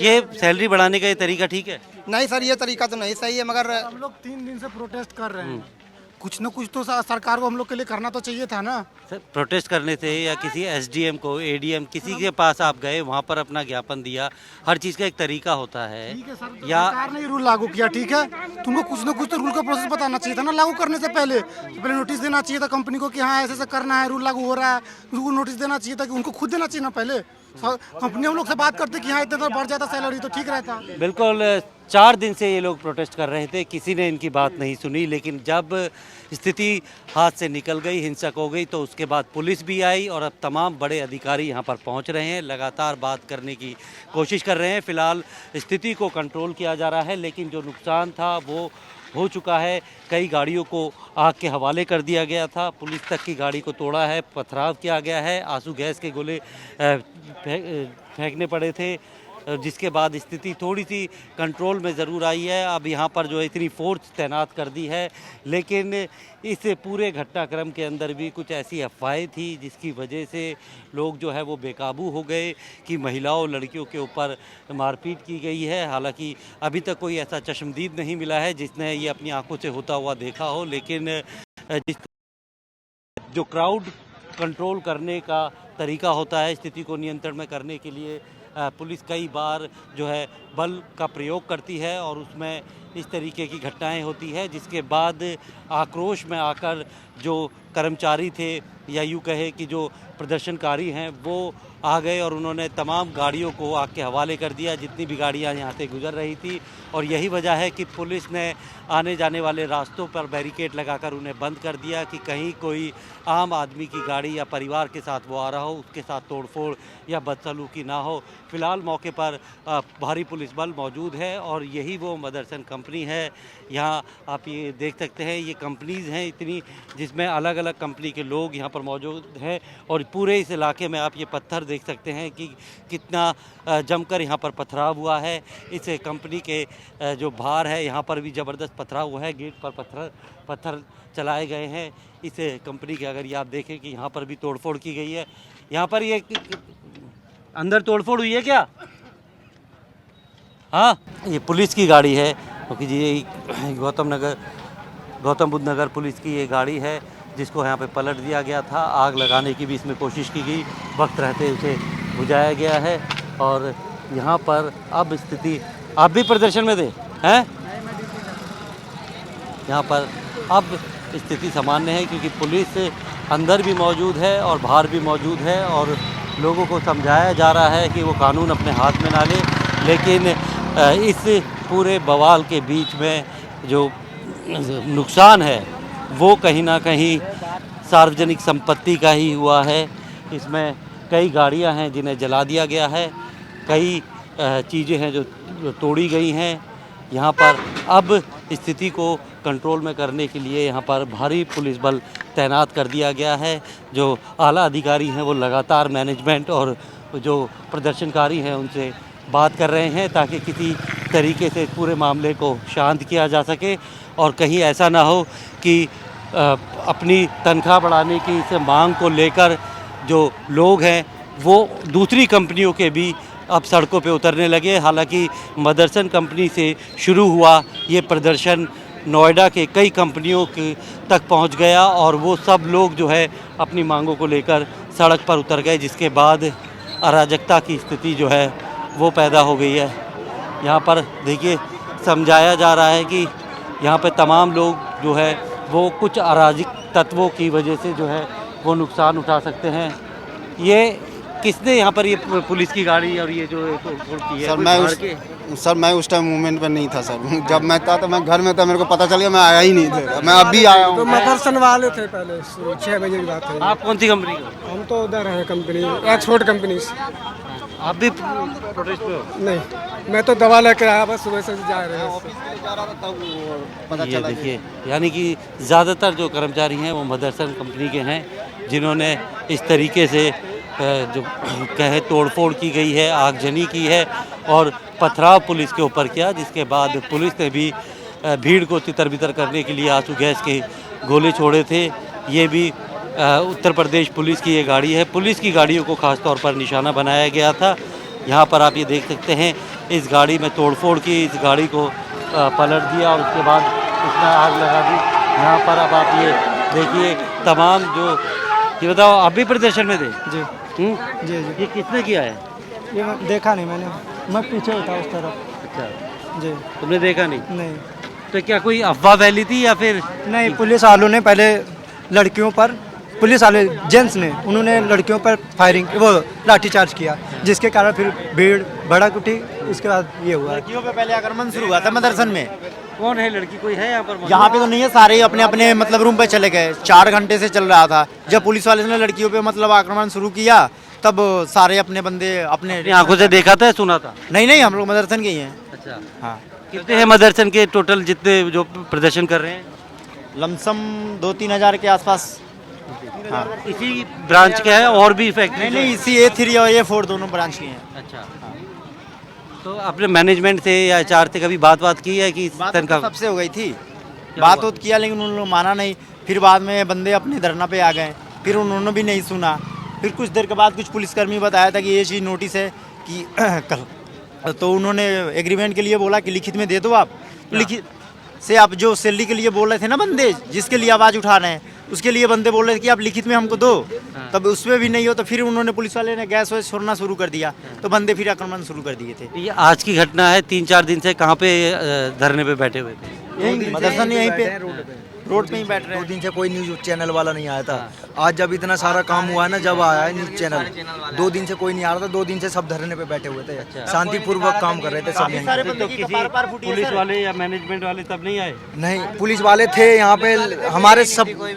ये सैलरी बढ़ाने का ये तरीका ठीक है? नहीं सर, ये तरीका तो नहीं सही है, मगर हम लोग 3 दिन से प्रोटेस्ट कर रहे हैं, कुछ न कुछ तो सरकार को हम लोग के लिए करना तो चाहिए था ना। सर प्रोटेस्ट करने से या किसी एसडीएम को, एडीएम, किसी के पास आप गए, वहाँ पर अपना ज्ञापन दिया, हर चीज़ का एक तरीका होता है। ठीक है सर, या सरकार ने रूल लागू किया, ठीक है, तुमको कुछ न कुछ तो रूल का प्रोसेस बताना चाहिए था ना लागू करने से पहले। नोटिस देना चाहिए था कंपनी को कि हाँ ऐसे ऐसे करना है, रूल लागू हो रहा है, उनको नोटिस देना चाहिए था कि उनको खुद देना चाहिए ना पहले। कंपनी हम लोग से बात करते कि हाँ इतना बढ़ जाता सैलरी तो ठीक रहता। बिल्कुल 4 दिन से ये लोग प्रोटेस्ट कर रहे थे, किसी ने इनकी बात नहीं सुनी, लेकिन जब स्थिति हाथ से निकल गई, हिंसक हो गई, तो उसके बाद पुलिस भी आई और अब तमाम बड़े अधिकारी यहाँ पर पहुँच रहे हैं, लगातार बात करने की कोशिश कर रहे हैं। फिलहाल स्थिति को कंट्रोल किया जा रहा है, लेकिन जो नुकसान था वो हो चुका है। कई गाड़ियों को आग के हवाले कर दिया गया था, पुलिस तक की गाड़ी को तोड़ा है, पथराव किया गया है, आंसू गैस के गोले फेंकने पड़े थे, जिसके बाद स्थिति थोड़ी सी कंट्रोल में ज़रूर आई है। अब यहाँ पर जो इतनी फोर्स तैनात कर दी है, लेकिन इस पूरे घटनाक्रम के अंदर भी कुछ ऐसी अफवाहें थी जिसकी वजह से लोग जो है वो बेकाबू हो गए कि महिलाओं लड़कियों के ऊपर मारपीट की गई है। हालांकि अभी तक कोई ऐसा चश्मदीद नहीं मिला है जिसने ये अपनी आंखों से होता हुआ देखा हो, लेकिन जिस जो क्राउड कंट्रोल करने का तरीका होता है, स्थिति को नियंत्रण में करने के लिए पुलिस कई बार जो है बल का प्रयोग करती है और उसमें इस तरीके की घटनाएं होती है, जिसके बाद आक्रोश में आकर जो कर्मचारी थे या यूँ कहे कि जो प्रदर्शनकारी हैं वो आ गए और उन्होंने तमाम गाड़ियों को आग के हवाले कर दिया, जितनी भी गाड़ियां यहाँ से गुजर रही थी। और यही वजह है कि पुलिस ने आने जाने वाले रास्तों पर बैरिकेड लगाकर उन्हें बंद कर दिया कि कहीं कोई आम आदमी की गाड़ी या परिवार के साथ वो आ रहा हो, उसके साथ तोड़फोड़ या बदसलूकी ना हो। फिलहाल मौके पर भारी पुलिस बल मौजूद है और यही वो मदरसन कंपनी है। यहाँ आप ये देख सकते हैं, ये कंपनीज़ हैं इतनी, जिसमें अलग अलग कंपनी के लोग यहाँ पर मौजूद हैं और पूरे इस इलाके में आप ये पत्थर देख सकते हैं कि कितना जमकर यहाँ पर पथराव हुआ है। इस कंपनी के जो बाहर है यहाँ पर भी ज़बरदस्त पथराव हुआ है, गेट पर पत्थर चलाए गए हैं। इस कंपनी के अगर ये आप देखें कि यहाँ पर भी तोड़फोड़ की गई है। यहाँ पर ये अंदर तोड़फोड़ हुई है क्या? हाँ, ये पुलिस की गाड़ी है, क्योंकि ये गौतम बुद्ध नगर पुलिस की ये गाड़ी है जिसको यहाँ पे पलट दिया गया था। आग लगाने की भी इसमें कोशिश की गई, वक्त रहते उसे बुझाया गया है। और यहाँ पर अब स्थिति, आप भी प्रदर्शन में थे हैं? यहाँ पर अब स्थिति सामान्य है क्योंकि पुलिस अंदर भी मौजूद है और बाहर भी मौजूद है और लोगों को समझाया जा रहा है कि वो कानून अपने हाथ में ना ले। लेकिन इस पूरे बवाल के बीच में जो नुकसान है वो कहीं ना कहीं सार्वजनिक संपत्ति का ही हुआ है। इसमें कई गाड़ियां हैं जिन्हें जला दिया गया है, कई चीज़ें हैं जो तोड़ी गई हैं। यहाँ पर अब स्थिति को कंट्रोल में करने के लिए यहाँ पर भारी पुलिस बल तैनात कर दिया गया है। जो आला अधिकारी हैं वो लगातार मैनेजमेंट और जो प्रदर्शनकारी हैं उनसे बात कर रहे हैं ताकि किसी तरीके से पूरे मामले को शांत किया जा सके और कहीं ऐसा ना हो कि अपनी तनख्वाह बढ़ाने की इस मांग को लेकर जो लोग हैं वो दूसरी कंपनियों के भी अब सड़कों पे उतरने लगे। हालांकि मदरसन कंपनी से शुरू हुआ ये प्रदर्शन नोएडा के कई कंपनियों के तक पहुंच गया और वो सब लोग जो है अपनी मांगों को लेकर सड़क पर उतर गए, जिसके बाद अराजकता की स्थिति जो है वो पैदा हो गई है। यहाँ पर देखिए समझाया जा रहा है कि यहाँ पे तमाम लोग जो है वो कुछ अराजक तत्वों की वजह से जो है वो नुकसान उठा सकते हैं। ये किसने यहाँ पर ये पुलिस की गाड़ी और ये जो तोड़फोड़ की है? सर मैं उस टाइम मूवमेंट पर नहीं था सर। जब मैं था तो मैं घर में था, मेरे को पता चल गया, मैं आया ही नहीं था। मैं अभी आया हूँ। तो मदरसन वाले थे पहले 6 बजे की बात है। आप कौन सी कंपनी का? हम तो उधर हैं कंपनी, एक्सपोर्ट कंपनी से। आप भी प्रोटेस्ट पे हो? नहीं, मैं तो दवा लेकर आया, बस सुबह से जा रहे हैं। ये देखिए, यानी कि ज़्यादातर जो कर्मचारी हैं वो मदरसन कंपनी के हैं जिन्होंने इस तरीके से जो कहे तोड़फोड़ की गई है, आगजनी की है और पथराव पुलिस के ऊपर किया, जिसके बाद पुलिस ने भी भीड़ को तितर-बितर करने के लिए आंसू गैस के गोले छोड़े थे। ये भी उत्तर प्रदेश पुलिस की ये गाड़ी है। पुलिस की गाड़ियों को ख़ास तौर पर निशाना बनाया गया था। यहाँ पर आप ये देख सकते हैं इस गाड़ी में तोड़फोड़ की, इस गाड़ी को पलट दिया और उसके बाद इसमें आग लगा दी। यहाँ पर अब आप ये देखिए तमाम जो, ये बताओ आप भी प्रदर्शन में थे? जी जी जी। ये किसने किया है? ये मैं देखा नहीं, मैं पीछे ही था उस तरफ। अच्छा, जी तुमने देखा नहीं? नहीं तो क्या कोई अफवाह फैली थी या फिर? नहीं, पुलिस वालों ने पहले लड़कियों पर, पुलिस वाले जेंट्स ने, उन्होंने लड़कियों पर फायरिंग, वो लाठीचार्ज किया, जिसके कारण फिर भीड़ भड़क उठी। इसके बाद ये हुआ। लड़कियों पे पहले आक्रमण शुरू हुआ था मदरसन में। कौन है लड़की, कोई है यहाँ पर मौजूद? यहाँ पे तो नहीं है, सारे ही अपने अपने मतलब रूम पे चले गए। 4 घंटे से चल रहा था। जब पुलिस वाले ने लड़कियों पे मतलब आक्रमण शुरू किया तब सारे अपने बंदे अपने अपनी आंखों से देखा था, सुना था? नहीं, हम लोग मदरसन के ही हैं। अच्छा, हाँ, कितने हैं मदरसन के टोटल जितने जो प्रदर्शन कर रहे हैं? लमसम 2-3 हज़ार के आसपास। हाँ, इसी ब्रांच के है और भी फैक्ट्री? नहीं, इसी A3 और A4 दोनों ब्रांच के हैं। अच्छा, तो अपने मैनेजमेंट से या HR से कभी बात की है कि इस बात तनख्वाह तो सबसे हो गई थी, क्या बात हुआ? तो किया, लेकिन उन लोग माना नहीं। फिर बाद में बंदे अपने धरना पे आ गए, फिर उन्होंने भी नहीं सुना। फिर कुछ देर के बाद कुछ पुलिसकर्मी बताया था कि ये चीज़ नोटिस है कि कल, तो उन्होंने एग्रीमेंट के लिए बोला कि लिखित में दे दो आप। लिखित से आप जो सैलरी के लिए बोल रहे थे ना बंदे, जिसके लिए आवाज़ उठा रहे हैं, उसके लिए बंदे बोल रहे थे कि आप लिखित में हमको दो। तब उसमें भी नहीं हो तो फिर उन्होंने, पुलिस वाले ने गैस वैस छोड़ना शुरू कर दिया, तो बंदे फिर आक्रमण शुरू कर दिए थे। ये आज की घटना है, 3-4 दिन से कहाँ पे धरने पे बैठे हुए थे? यहीं मदरसन यहीं पे रोड पे ही बैठ रहे 2 हैं। दिन से कोई न्यूज चैनल वाला नहीं आया था। आज जब इतना सारा काम हुआ है ना, जब आया है न्यूज चैनल, 2 दिन से कोई नहीं आ रहा था। 2 दिन से सब धरने पे बैठे हुए थे, शांतिपूर्वक काम कर रहे थे सब काफी सारे यहीं। बंदे की किसी कपार फूटी है पुलिस सर। वाले या मैनेजमेंट वाले तब नहीं आए? नहीं, पुलिस वाले थे यहाँ पे, हमारे सब